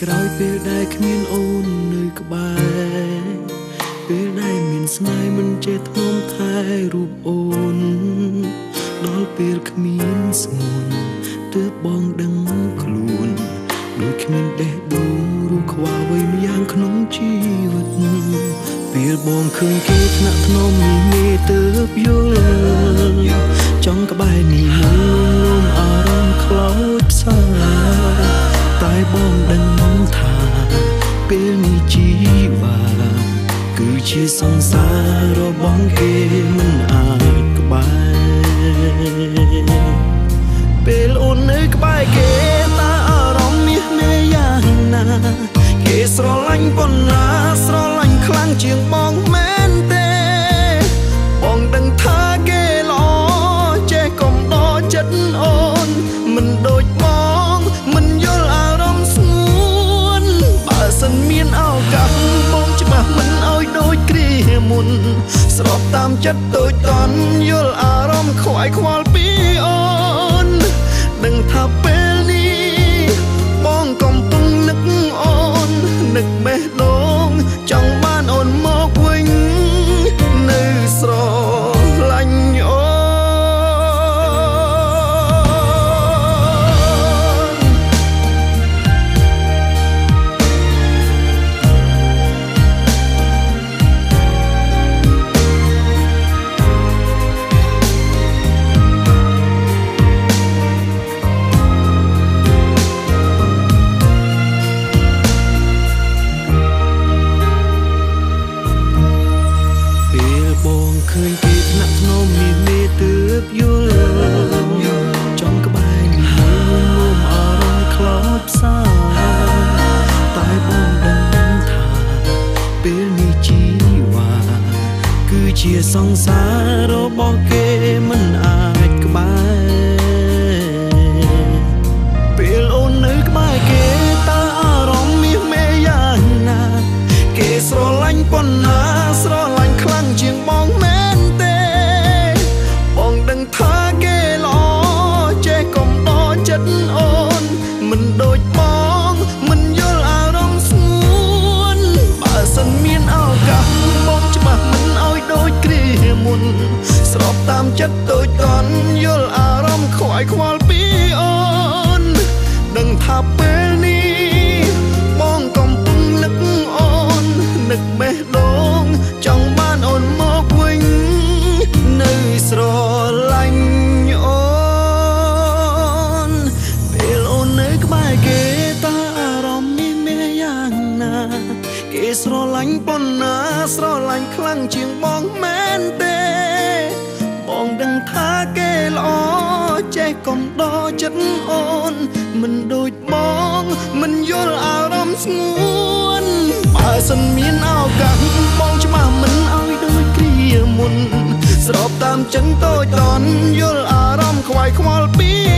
ក្រោយពេលដែលគ្មានអូននៅក្បែរពេលដែលមានស្នេហ៍មិនចេះថ្នមថែរូបអូនដល់ពេលគ្មានស្ងួនទើបបងដឹងខ្លួនដូចគ្មានដេះដូងឬខ្វល់អ្វីម្យ៉ាងក្នុងជីវិតពេលបងឃើញគេថ្នាក់ថ្នមនេះមេទើបយល់ចង់ក្បែរនេះមួយអារម្មណ៍ខ្លោចផ្សាតែបងដឹងថាពេលនេះជីវ៉ាគឺជាសង្សាររបស់គេមិនអាចក្បែរពេលអូននៅក្បែរគេតើអារម្មណ៍មាសមេយ៉ាងណាគេស្រឡាញ់ប៉ុណ្ណាស្រឡាញ់ខ្លាំងជាងបងមែនទេបងដឹងថាគេល្អចេះកុំដកចិត្តអូនមិនដូចបងមិនយល់អារម្មណ៍ស្ងួនបើសិនមានឱកាសបងច្បាស់មិនឲ្យដូចគ្រាមុនស្របតាមចិត្តតូចតន់យល់អារម្មណ៍ខ្វាយខ្វល់ពីអូនដឹងថាពេលនេះបងកំពុងនឹកអូននឹកបេះដូងចង់បានអូនមកវិញនៅស្រឡាញ់អូឃើញគេថ្នាក់ថ្នមនេះមេទើបយល់ចង់ក្បែរនេះមួយអារម្មណ៍ខ្លោចផ្សាតែបងដឹងថាពេលនេះជីវ៉ាគឺជាសង្សាររបស់គេមិនអាចក្បែរពេលអូននៅក្បែរគេតើអារម្មណ៍មាសមេយ៉ាងណាគេស្រឡាញ់ប៉ុណ្ណាស្រឡាញ់ខ្លាំងជាងបងមែនថាគេល្អចេះកុំដកចិត្តអូនមិនដូចបងមិនយល់អារម្មណ៍ស្ងួនបើសិនមានឱកាសបងច្បាស់មិនឲ្យដូចគ្រាមុនស្របតាមចិត្តតូចតន់យល់អារម្មណ៍ខ្វាយខ្វល់ពីអូនដឹងថាពេលនេះបងកំពុងនឹកអូននឹកបេះដូងចង់បានអូនមកវិញនៅស្រឡាញ់អូនពេលអូននៅក្បែរគេតើអារម្មណ៍នេះមានយ៉ាងណាគេស្រឡាញ់ប៉ុណ្ណាស្រឡាញ់ខ្លាំងជាងបងមែនទេបងដឹងថាគេល្អចេះកុំដកចិត្តអូនមិនដូចបងមិនយល់អារម្មណ៍ស្ងួនបើសិនមានឱកាសបងច្បាស់មិនឲ្យដូចគ្រាមុនស្របតាមចិនតូចតន់យល់អារម្មណ៍ខ្វាយខ្វល់ពី